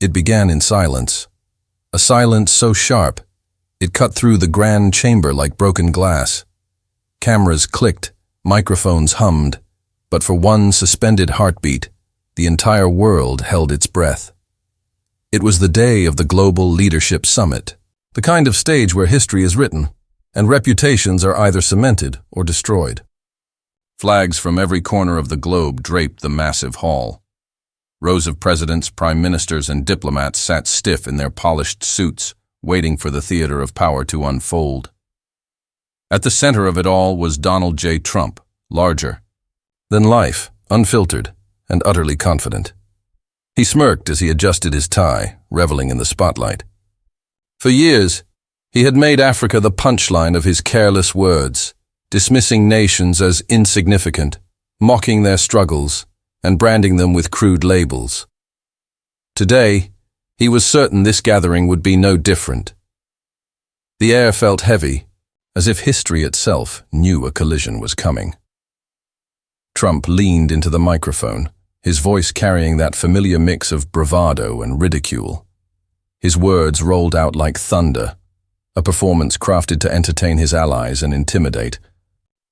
It began in silence, a silence so sharp, it cut through the grand chamber like broken glass. Cameras clicked, microphones hummed, but for one suspended heartbeat, the entire world held its breath. It was the day of the Global Leadership Summit, the kind of stage where history is written, and reputations are either cemented or destroyed. Flags from every corner of the globe draped the massive hall. Rows of presidents, prime ministers, and diplomats sat stiff in their polished suits, waiting for the theater of power to unfold. At the center of it all was Donald J. Trump, larger than life, unfiltered, and utterly confident. He smirked as he adjusted his tie, reveling in the spotlight. For years, he had made Africa the punchline of his careless words, dismissing nations as insignificant, mocking their struggles, and branding them with crude labels. Today, he was certain this gathering would be no different. The air felt heavy, as if history itself knew a collision was coming. Trump leaned into the microphone, his voice carrying that familiar mix of bravado and ridicule. His words rolled out like thunder, a performance crafted to entertain his allies and intimidate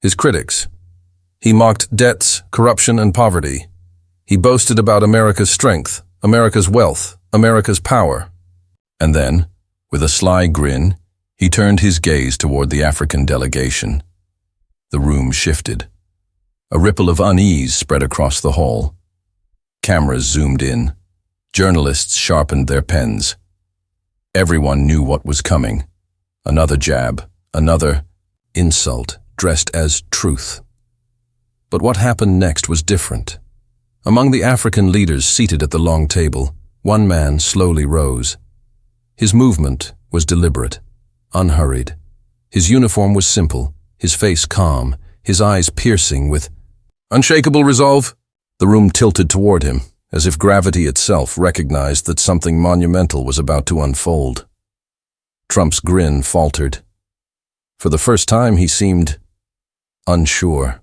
his critics. He mocked debts, corruption, and poverty. He boasted about America's strength, America's wealth, America's power. And then, with a sly grin, he turned his gaze toward the African delegation. The room shifted. A ripple of unease spread across the hall. Cameras zoomed in. Journalists sharpened their pens. Everyone knew what was coming. Another jab, another insult dressed as truth. But what happened next was different. Among the African leaders seated at the long table, one man slowly rose. His movement was deliberate, unhurried. His uniform was simple, his face calm, his eyes piercing with unshakable resolve. The room tilted toward him, as if gravity itself recognized that something monumental was about to unfold. Trump's grin faltered. For the first time, he seemed unsure.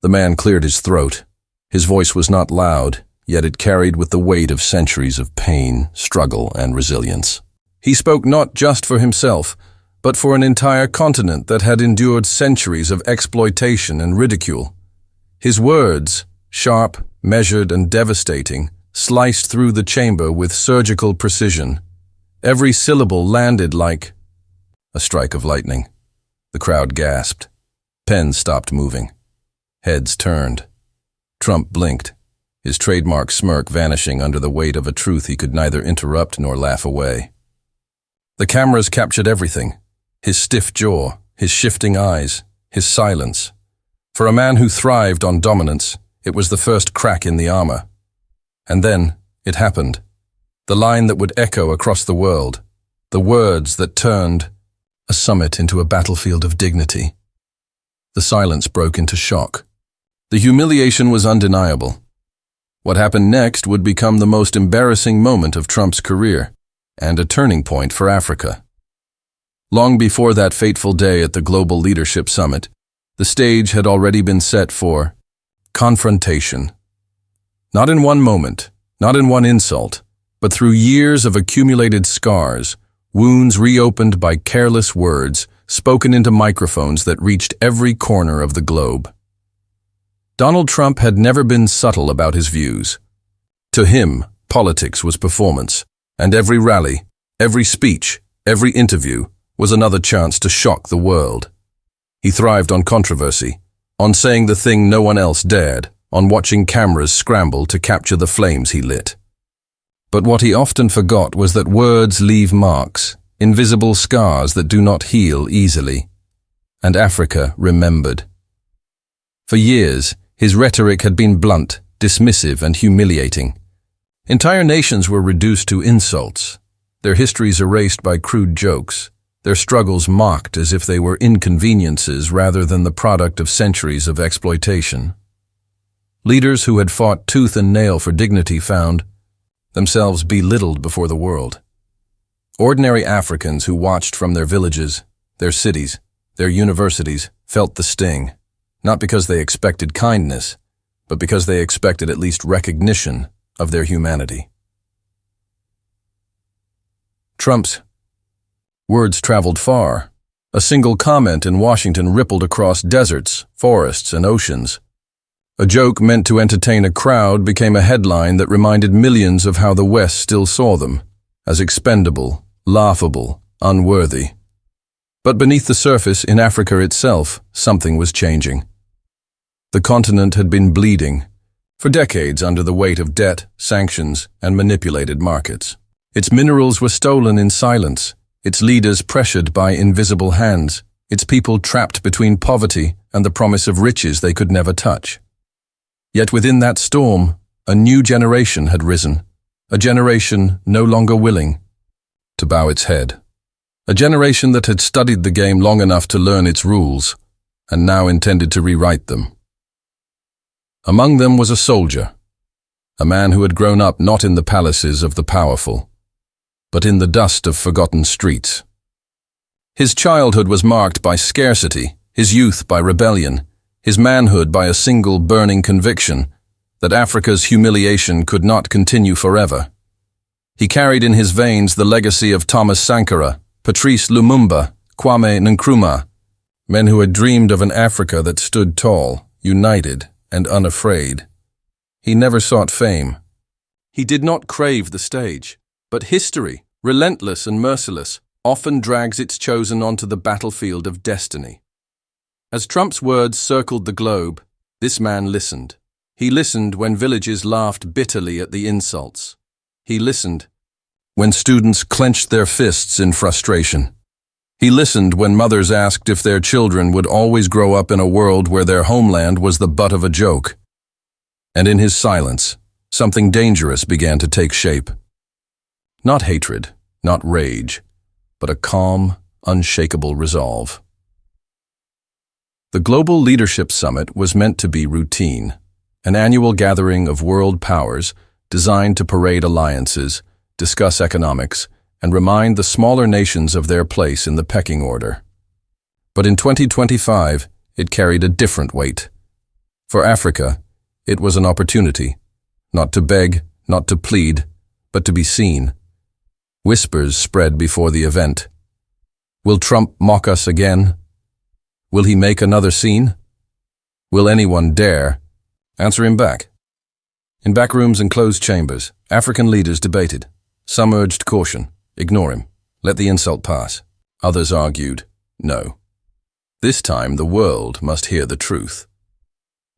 The man cleared his throat. His voice was not loud, yet it carried with the weight of centuries of pain, struggle, and resilience. He spoke not just for himself, but for an entire continent that had endured centuries of exploitation and ridicule. His words, sharp, measured, and devastating, sliced through the chamber with surgical precision. Every syllable landed like a strike of lightning. The crowd gasped. Pens stopped moving. Heads turned. Trump blinked, his trademark smirk vanishing under the weight of a truth he could neither interrupt nor laugh away. The cameras captured everything: his stiff jaw, his shifting eyes, his silence. For a man who thrived on dominance, it was the first crack in the armor. And then, it happened. The line that would echo across the world, the words that turned a summit into a battlefield of dignity. The silence broke into shock. The humiliation was undeniable. What happened next would become the most embarrassing moment of Trump's career, and a turning point for Africa. Long before that fateful day at the Global Leadership Summit, the stage had already been set for confrontation. Not in one moment, not in one insult, but through years of accumulated scars, wounds reopened by careless words spoken into microphones that reached every corner of the globe. Donald Trump had never been subtle about his views. To him, politics was performance, and every rally, every speech, every interview was another chance to shock the world. He thrived on controversy, on saying the thing no one else dared, on watching cameras scramble to capture the flames he lit. But what he often forgot was that words leave marks, invisible scars that do not heal easily. And Africa remembered. For years, his rhetoric had been blunt, dismissive, and humiliating. Entire nations were reduced to insults, their histories erased by crude jokes, their struggles mocked as if they were inconveniences rather than the product of centuries of exploitation. Leaders who had fought tooth and nail for dignity found themselves belittled before the world. Ordinary Africans who watched from their villages, their cities, their universities, felt the sting. Not because they expected kindness, but because they expected at least recognition of their humanity. Trump's words traveled far. A single comment in Washington rippled across deserts, forests, and oceans. A joke meant to entertain a crowd became a headline that reminded millions of how the West still saw them, as expendable, laughable, unworthy. But beneath the surface, in Africa itself, something was changing. The continent had been bleeding for decades under the weight of debt, sanctions, and manipulated markets. Its minerals were stolen in silence, its leaders pressured by invisible hands, its people trapped between poverty and the promise of riches they could never touch. Yet within that storm, a new generation had risen, a generation no longer willing to bow its head. A generation that had studied the game long enough to learn its rules, and now intended to rewrite them. Among them was a soldier, a man who had grown up not in the palaces of the powerful, but in the dust of forgotten streets. His childhood was marked by scarcity, his youth by rebellion, his manhood by a single burning conviction that Africa's humiliation could not continue forever. He carried in his veins the legacy of Thomas Sankara, Patrice Lumumba, Kwame Nkrumah, men who had dreamed of an Africa that stood tall, united, and unafraid. He never sought fame. He did not crave the stage, but history, relentless and merciless, often drags its chosen onto the battlefield of destiny. As Trump's words circled the globe, this man listened. He listened when villages laughed bitterly at the insults. He listened when students clenched their fists in frustration. He listened when mothers asked if their children would always grow up in a world where their homeland was the butt of a joke. And in his silence, something dangerous began to take shape. Not hatred, not rage, but a calm, unshakable resolve. The Global Leadership Summit was meant to be routine, an annual gathering of world powers designed to parade alliances, discuss economics, and remind the smaller nations of their place in the pecking order. But in 2025, it carried a different weight. For Africa, it was an opportunity, not to beg, not to plead, but to be seen. Whispers spread before the event. Will Trump mock us again? Will he make another scene? Will anyone dare answer him back? In back rooms and closed chambers, African leaders debated. Some urged caution. Ignore him. Let the insult pass. Others argued, no. This time the world must hear the truth.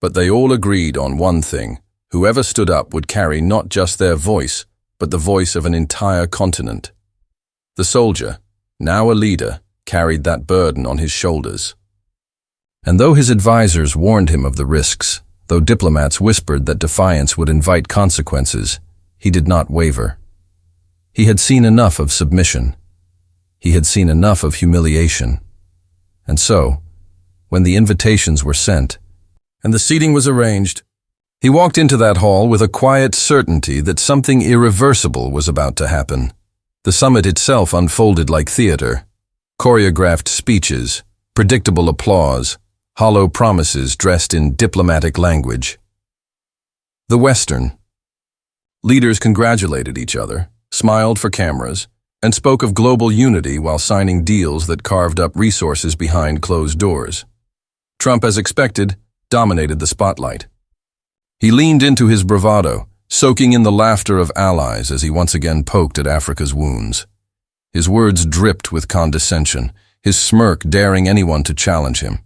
But they all agreed on one thing. Whoever stood up would carry not just their voice, but the voice of an entire continent. The soldier, now a leader, carried that burden on his shoulders. And though his advisors warned him of the risks, though diplomats whispered that defiance would invite consequences, he did not waver. He had seen enough of submission. He had seen enough of humiliation. And so, when the invitations were sent, and the seating was arranged, he walked into that hall with a quiet certainty that something irreversible was about to happen. The summit itself unfolded like theater. Choreographed speeches, predictable applause, hollow promises dressed in diplomatic language. The Western. Leaders congratulated each other, smiled for cameras, and spoke of global unity while signing deals that carved up resources behind closed doors. Trump, as expected, dominated the spotlight. He leaned into his bravado, soaking in the laughter of allies as he once again poked at Africa's wounds. His words dripped with condescension, his smirk daring anyone to challenge him.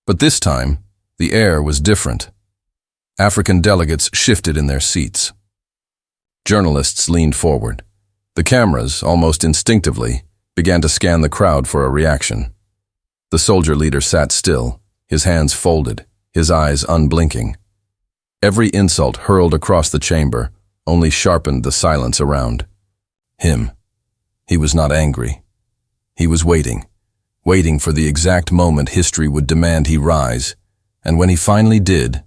But this time, the air was different. African delegates shifted in their seats. Journalists leaned forward. The cameras, almost instinctively, began to scan the crowd for a reaction. The soldier leader sat still, his hands folded, his eyes unblinking. Every insult hurled across the chamber only sharpened the silence around. Him. He was not angry. He was waiting for the exact moment history would demand he rise, and when he finally did,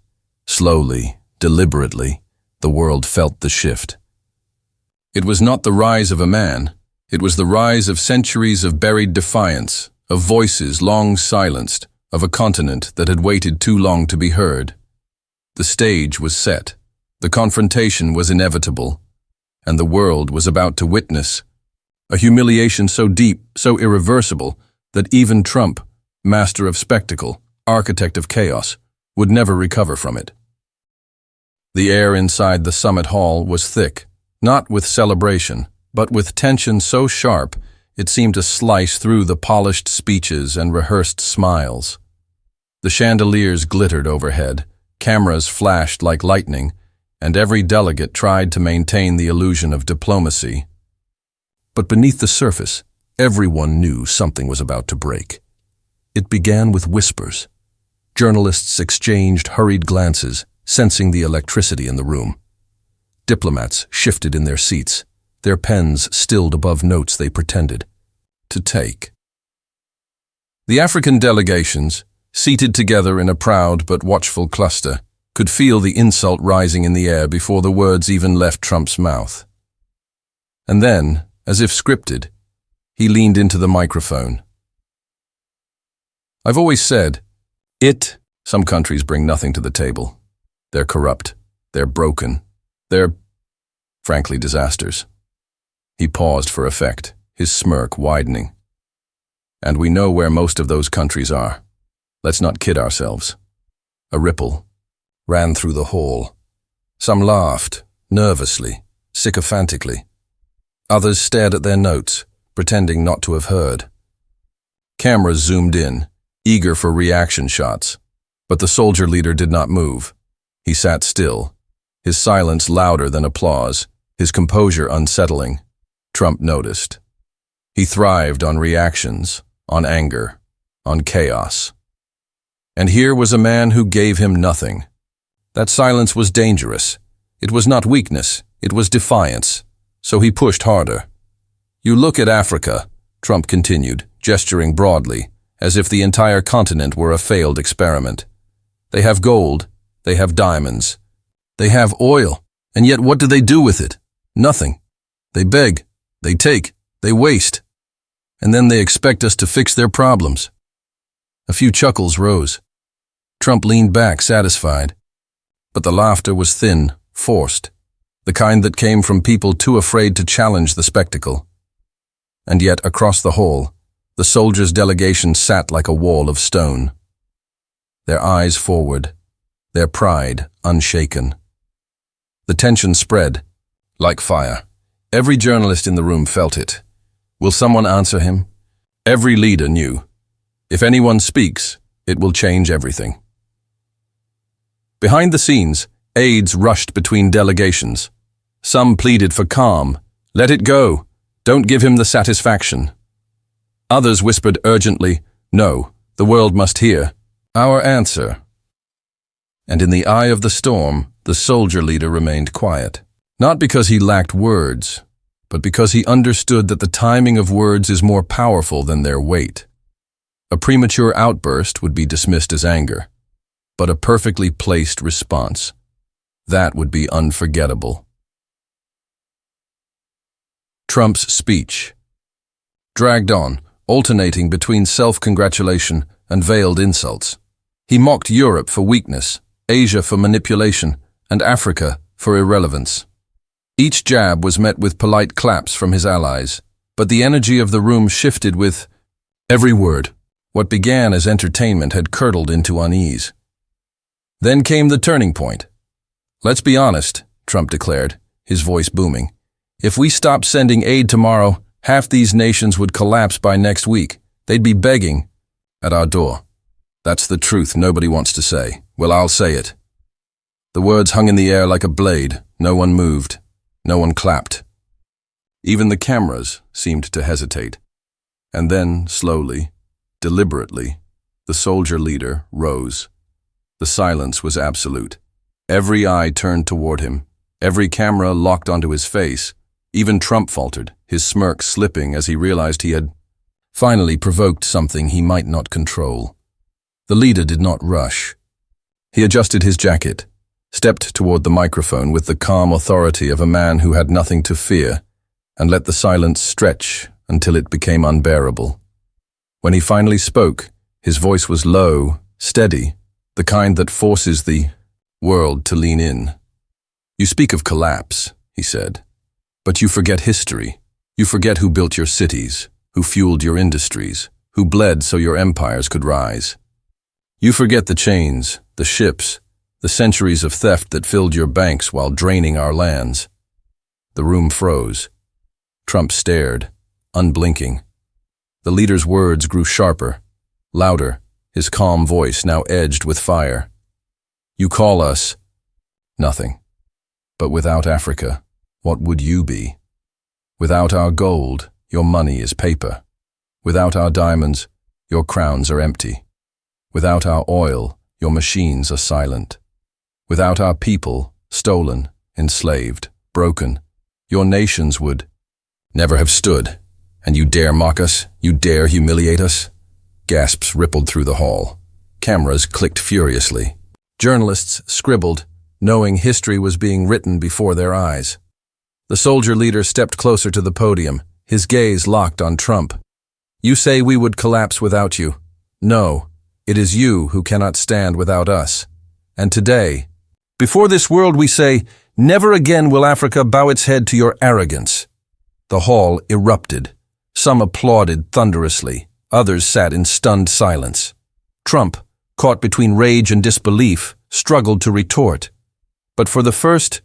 slowly, deliberately, the world felt the shift. It was not the rise of a man, it was the rise of centuries of buried defiance, of voices long silenced, of a continent that had waited too long to be heard. The stage was set, the confrontation was inevitable, and the world was about to witness A humiliation so deep, so irreversible, that even Trump, master of spectacle, architect of chaos, would never recover from it. The air inside the summit hall was thick, not with celebration, but with tension so sharp it seemed to slice through the polished speeches and rehearsed smiles. The chandeliers glittered overhead, cameras flashed like lightning, and every delegate tried to maintain the illusion of diplomacy. But beneath the surface, everyone knew something was about to break. It began with whispers. Journalists exchanged hurried glances, sensing the electricity in the room. Diplomats shifted in their seats, their pens stilled above notes they pretended to take. The African delegations, seated together in a proud but watchful cluster, could feel the insult rising in the air before the words even left Trump's mouth. And then, as if scripted, he leaned into the microphone. I've always said, some countries bring nothing to the table. They're corrupt, they're broken, they're, frankly, disasters. He paused for effect, his smirk widening. And we know where most of those countries are. Let's not kid ourselves. A ripple ran through the hall. Some laughed, nervously, sycophantically. Others stared at their notes, pretending not to have heard. Cameras zoomed in, eager for reaction shots, but the soldier leader did not move. He sat still, his silence louder than applause, his composure unsettling. Trump noticed. He thrived on reactions, on anger, on chaos. And here was a man who gave him nothing. That silence was dangerous. It was not weakness, it was defiance. So he pushed harder. You look at Africa, Trump continued, gesturing broadly, as if the entire continent were a failed experiment. They have gold, they have diamonds, they have oil, and yet what do they do with it? Nothing. They beg, they take, they waste. And then they expect us to fix their problems. A few chuckles rose. Trump leaned back, satisfied. But the laughter was thin, forced, the kind that came from people too afraid to challenge the spectacle. And yet, across the hall, the soldiers' delegation sat like a wall of stone. Their eyes forward, their pride unshaken. The tension spread, like fire. Every journalist in the room felt it. Will someone answer him? Every leader knew. If anyone speaks, it will change everything. Behind the scenes, aides rushed between delegations. Some pleaded for calm. Let it go. Don't give him the satisfaction. Others whispered urgently, no, the world must hear our answer. And in the eye of the storm, the soldier leader remained quiet. Not because he lacked words, but because he understood that the timing of words is more powerful than their weight. A premature outburst would be dismissed as anger, but a perfectly placed response, that would be unforgettable. Trump's speech dragged on, alternating between self-congratulation and veiled insults. He mocked Europe for weakness, Asia for manipulation, and Africa for irrelevance. Each jab was met with polite claps from his allies, but the energy of the room shifted with every word. What began as entertainment had curdled into unease. Then came the turning point. Let's be honest, Trump declared, his voice booming. If we stopped sending aid tomorrow, half these nations would collapse by next week. They'd be begging at our door. That's the truth nobody wants to say. Well, I'll say it. The words hung in the air like a blade. No one moved. No one clapped. Even the cameras seemed to hesitate. And then, slowly, deliberately, the soldier leader rose. The silence was absolute. Every eye turned toward him. Every camera locked onto his face. Even Trump faltered, his smirk slipping as he realized he had finally provoked something he might not control. The leader did not rush. He adjusted his jacket, stepped toward the microphone with the calm authority of a man who had nothing to fear, and let the silence stretch until it became unbearable. When he finally spoke, his voice was low, steady, the kind that forces the world to lean in. You speak of collapse, he said, but you forget history. You forget who built your cities, who fueled your industries, who bled so your empires could rise. You forget the chains, the ships, the centuries of theft that filled your banks while draining our lands. The room froze. Trump stared, unblinking. The leader's words grew sharper, louder, his calm voice now edged with fire. You call us nothing. But without Africa, what would you be? Without our gold, your money is paper. Without our diamonds, your crowns are empty. Without our oil, your machines are silent. Without our people, stolen, enslaved, broken, your nations would never have stood. And you dare mock us? You dare humiliate us? Gasps rippled through the hall. Cameras clicked furiously. Journalists scribbled, knowing history was being written before their eyes. The soldier leader stepped closer to the podium, his gaze locked on Trump. You say we would collapse without you. No, it is you who cannot stand without us. And today, before this world we say, never again will Africa bow its head to your arrogance. The hall erupted. Some applauded thunderously. Others sat in stunned silence. Trump, caught between rage and disbelief, struggled to retort. But for the first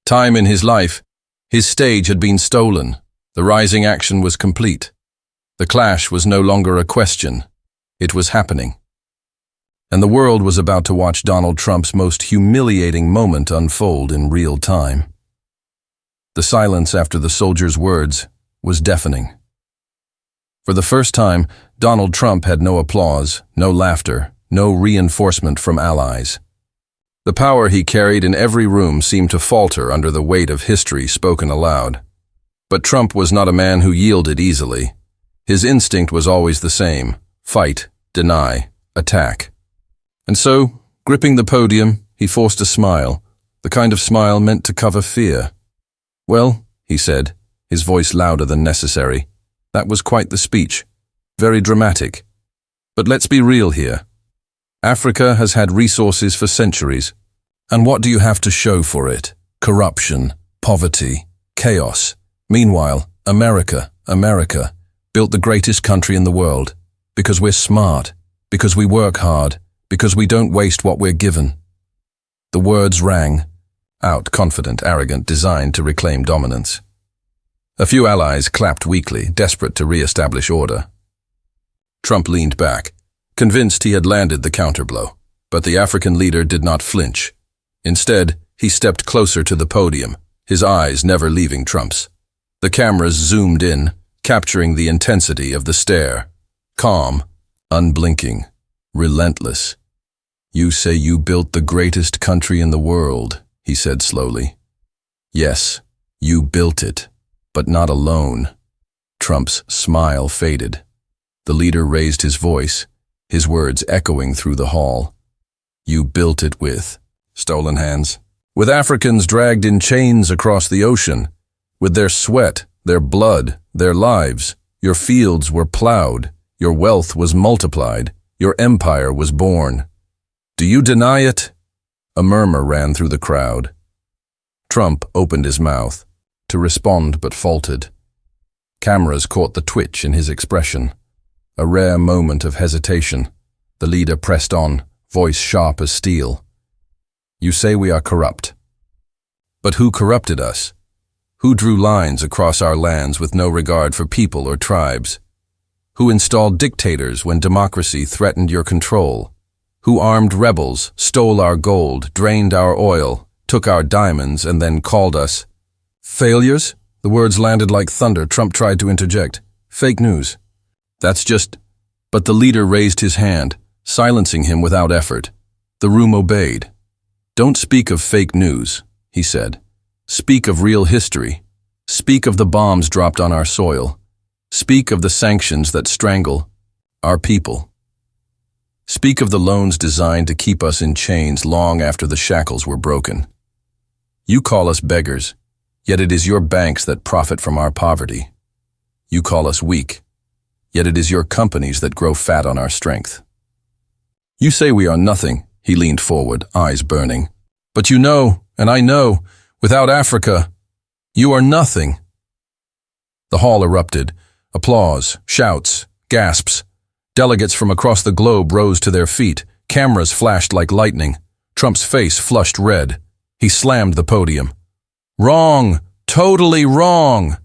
time in his life, his stage had been stolen. The rising action was complete. The clash was no longer a question. It was happening. And the world was about to watch Donald Trump's most humiliating moment unfold in real time. The silence after the soldier's words was deafening. For the first time, Donald Trump had no applause, no laughter, no reinforcement from allies. The power he carried in every room seemed to falter under the weight of history spoken aloud. But Trump was not a man who yielded easily. His instinct was always the same: fight, deny, attack. And so, gripping the podium, he forced a smile, the kind of smile meant to cover fear. Well, he said, his voice louder than necessary, that was quite the speech. Very dramatic. But let's be real here. Africa has had resources for centuries. And what do you have to show for it? Corruption, poverty, chaos. Meanwhile, America built the greatest country in the world. Because we're smart, because we work hard, because we don't waste what we're given. The words rang out, confident, arrogant, designed to reclaim dominance. A few allies clapped weakly, desperate to re-establish order. Trump leaned back, convinced he had landed the counterblow. But the African leader did not flinch. Instead, he stepped closer to the podium, his eyes never leaving Trump's. The cameras zoomed in, capturing the intensity of the stare. Calm, unblinking, relentless. You say you built the greatest country in the world, he said slowly. Yes, you built it, but not alone. Trump's smile faded. The leader raised his voice, his words echoing through the hall. You built it with stolen hands, with Africans dragged in chains across the ocean, with their sweat, their blood, their lives. Your fields were plowed, your wealth was multiplied, your empire was born. Do you deny it? A murmur ran through the crowd. Trump opened his mouth to respond but faltered. Cameras caught the twitch in his expression. A rare moment of hesitation. The leader pressed on, voice sharp as steel. You say we are corrupt. But who corrupted us? Who drew lines across our lands with no regard for people or tribes? Who installed dictators when democracy threatened your control? Who armed rebels, stole our gold, drained our oil, took our diamonds, and then called us failures? The words landed like thunder. Trump tried to interject. Fake news. That's just... But the leader raised his hand, silencing him without effort. The room obeyed. Don't speak of fake news, he said. Speak of real history. Speak of the bombs dropped on our soil. Speak of the sanctions that strangle our people. Speak of the loans designed to keep us in chains long after the shackles were broken. You call us beggars, yet it is your banks that profit from our poverty. You call us weak, yet it is your companies that grow fat on our strength. You say we are nothing, he leaned forward, eyes burning. But you know, and I know, without Africa, you are nothing. The hall erupted. Applause, shouts, gasps. Delegates from across the globe rose to their feet. Cameras flashed like lightning. Trump's face flushed red. He slammed the podium. Wrong! Totally wrong!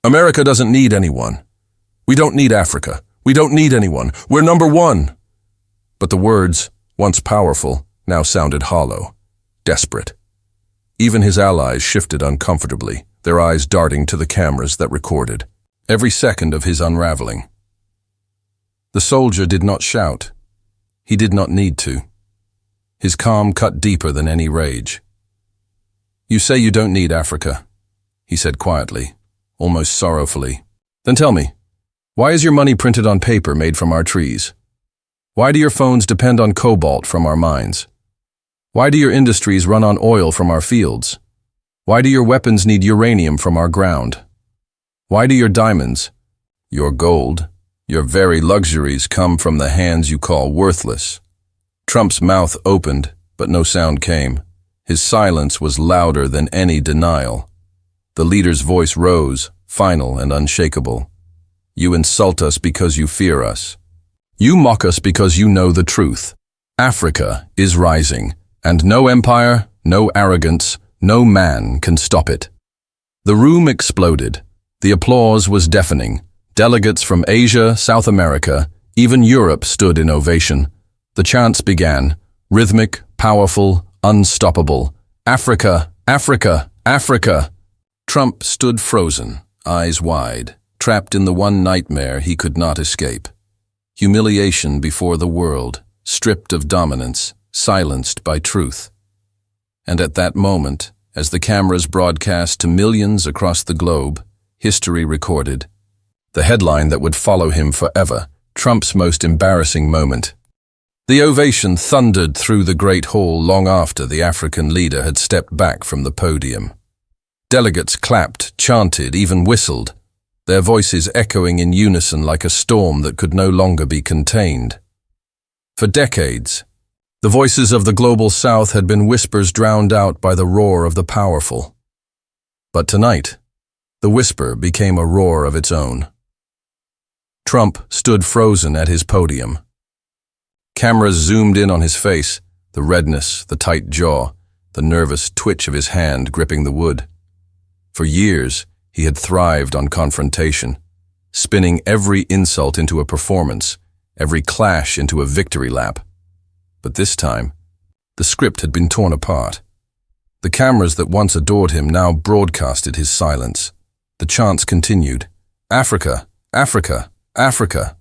America doesn't need anyone. We don't need Africa. We don't need anyone. We're number one. But the words, once powerful, now sounded hollow, desperate. Even his allies shifted uncomfortably, their eyes darting to the cameras that recorded every second of his unraveling. The soldier did not shout. He did not need to. His calm cut deeper than any rage. You say you don't need Africa, he said quietly, almost sorrowfully. Then tell me, why is your money printed on paper made from our trees? Why do your phones depend on cobalt from our mines? Why do your industries run on oil from our fields? Why do your weapons need uranium from our ground? Why do your diamonds, your gold, your very luxuries come from the hands you call worthless? Trump's mouth opened, but no sound came. His silence was louder than any denial. The leader's voice rose, final and unshakable. You insult us because you fear us. You mock us because you know the truth. Africa is rising, and no empire, no arrogance, no man can stop it. The room exploded. The applause was deafening. Delegates from Asia, South America, even Europe stood in ovation. The chants began, rhythmic, powerful, unstoppable. Africa, Africa, Africa. Trump stood frozen, eyes wide, trapped in the one nightmare he could not escape. Humiliation before the world, stripped of dominance, silenced by truth. And at that moment, as the cameras broadcast to millions across the globe, history recorded the headline that would follow him forever, Trump's most embarrassing moment. The ovation thundered through the Great Hall long after the African leader had stepped back from the podium. Delegates clapped, chanted, even whistled, their voices echoing in unison like a storm that could no longer be contained. For decades, the voices of the global South had been whispers drowned out by the roar of the powerful. But tonight, the whisper became a roar of its own. Trump stood frozen at his podium. Cameras zoomed in on his face, the redness, the tight jaw, the nervous twitch of his hand gripping the wood. For years, he had thrived on confrontation, spinning every insult into a performance, every clash into a victory lap. But this time, the script had been torn apart. The cameras that once adored him now broadcasted his silence. The chants continued, Africa, Africa, Africa.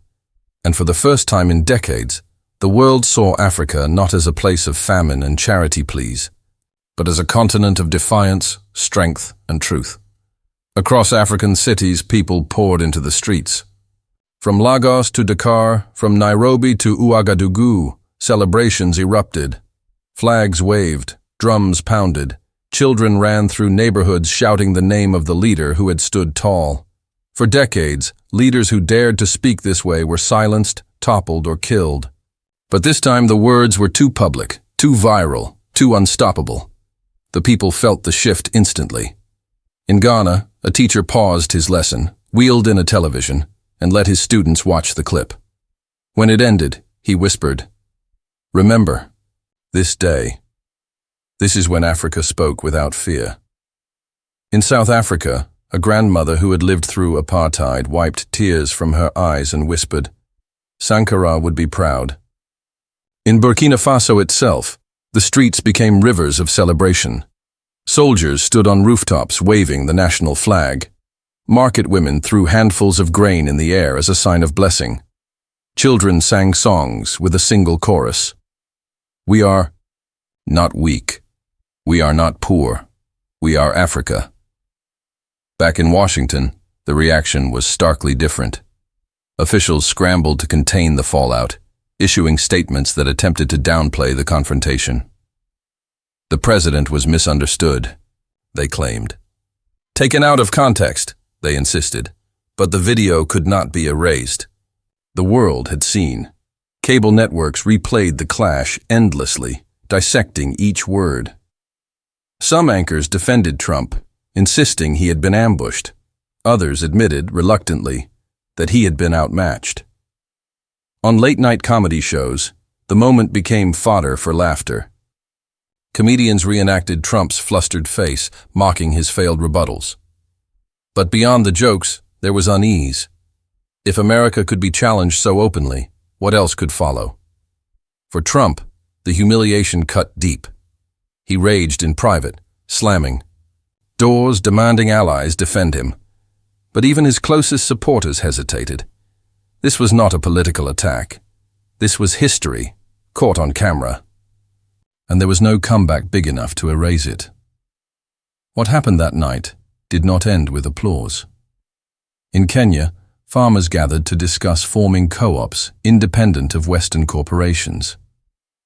And for the first time in decades, the world saw Africa not as a place of famine and charity pleas, but as a continent of defiance, strength, and truth. Across African cities, people poured into the streets. From Lagos to Dakar, from Nairobi to Ouagadougou, celebrations erupted. Flags waved, drums pounded. Children ran through neighborhoods shouting the name of the leader who had stood tall. For decades, leaders who dared to speak this way were silenced, toppled, or killed. But this time the words were too public, too viral, too unstoppable. The people felt the shift instantly. In Ghana, a teacher paused his lesson, wheeled in a television, and let his students watch the clip. When it ended, he whispered, "Remember, this day." This is when Africa spoke without fear. In South Africa, a grandmother who had lived through apartheid wiped tears from her eyes and whispered, "Sankara would be proud." In Burkina Faso itself, the streets became rivers of celebration. Soldiers stood on rooftops waving the national flag. Market women threw handfuls of grain in the air as a sign of blessing. Children sang songs with a single chorus. We are not weak. We are not poor. We are Africa. Back in Washington, the reaction was starkly different. Officials scrambled to contain the fallout, issuing statements that attempted to downplay the confrontation. The president was misunderstood, they claimed. Taken out of context, they insisted, but the video could not be erased. The world had seen. Cable networks replayed the clash endlessly, dissecting each word. Some anchors defended Trump, insisting he had been ambushed. Others admitted, reluctantly, that he had been outmatched. On late-night comedy shows, the moment became fodder for laughter. Comedians reenacted Trump's flustered face, mocking his failed rebuttals. But beyond the jokes, there was unease. If America could be challenged so openly, what else could follow? For Trump, the humiliation cut deep. He raged in private, slamming doors, demanding allies defend him. But even his closest supporters hesitated. This was not a political attack. This was history, caught on camera. And there was no comeback big enough to erase it. What happened that night did not end with applause. In Kenya, farmers gathered to discuss forming co-ops independent of Western corporations.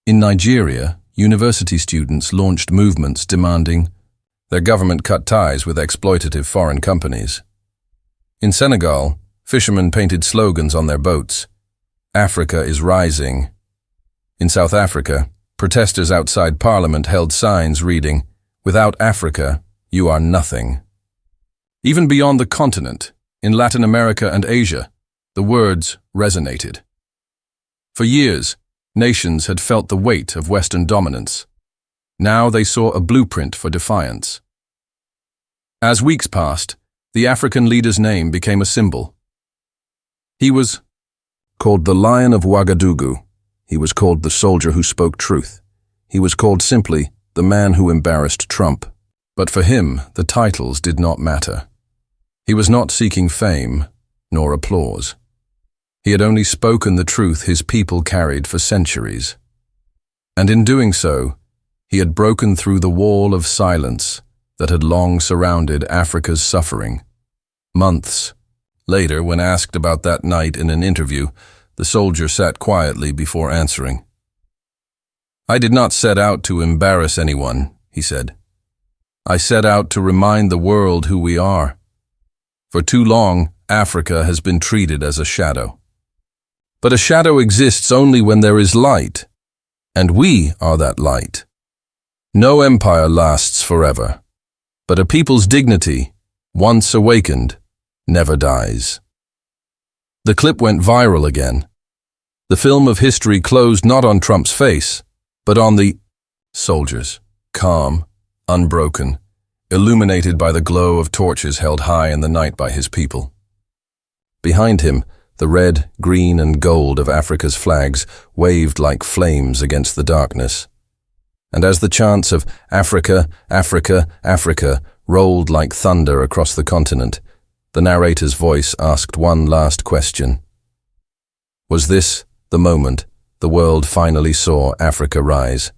In Nigeria, university students launched movements demanding their government cut ties with exploitative foreign companies. In Senegal, fishermen painted slogans on their boats, "Africa is rising." In South Africa, protesters outside Parliament held signs reading, "Without Africa, you are nothing." Even beyond the continent, in Latin America and Asia, the words resonated. For years, nations had felt the weight of Western dominance. Now they saw a blueprint for defiance. As weeks passed, the African leader's name became a symbol. He was called the Lion of Ouagadougou. He was called the soldier who spoke truth. He was called simply the man who embarrassed Trump. But for him, the titles did not matter. He was not seeking fame nor applause. He had only spoken the truth his people carried for centuries. And in doing so, he had broken through the wall of silence that had long surrounded Africa's suffering. Months later, when asked about that night in an interview, the soldier sat quietly before answering. "I did not set out to embarrass anyone," he said. "I set out to remind the world who we are. For too long, Africa has been treated as a shadow. But a shadow exists only when there is light, and we are that light. No empire lasts forever, but a people's dignity, once awakened, never dies." The clip went viral again. The film of history closed not on Trump's face, but on the soldiers, calm, unbroken, illuminated by the glow of torches held high in the night by his people. Behind him, the red, green, and gold of Africa's flags waved like flames against the darkness. And as the chants of "Africa, Africa, Africa" rolled like thunder across the continent, the narrator's voice asked one last question. Was this the moment the world finally saw Africa rise?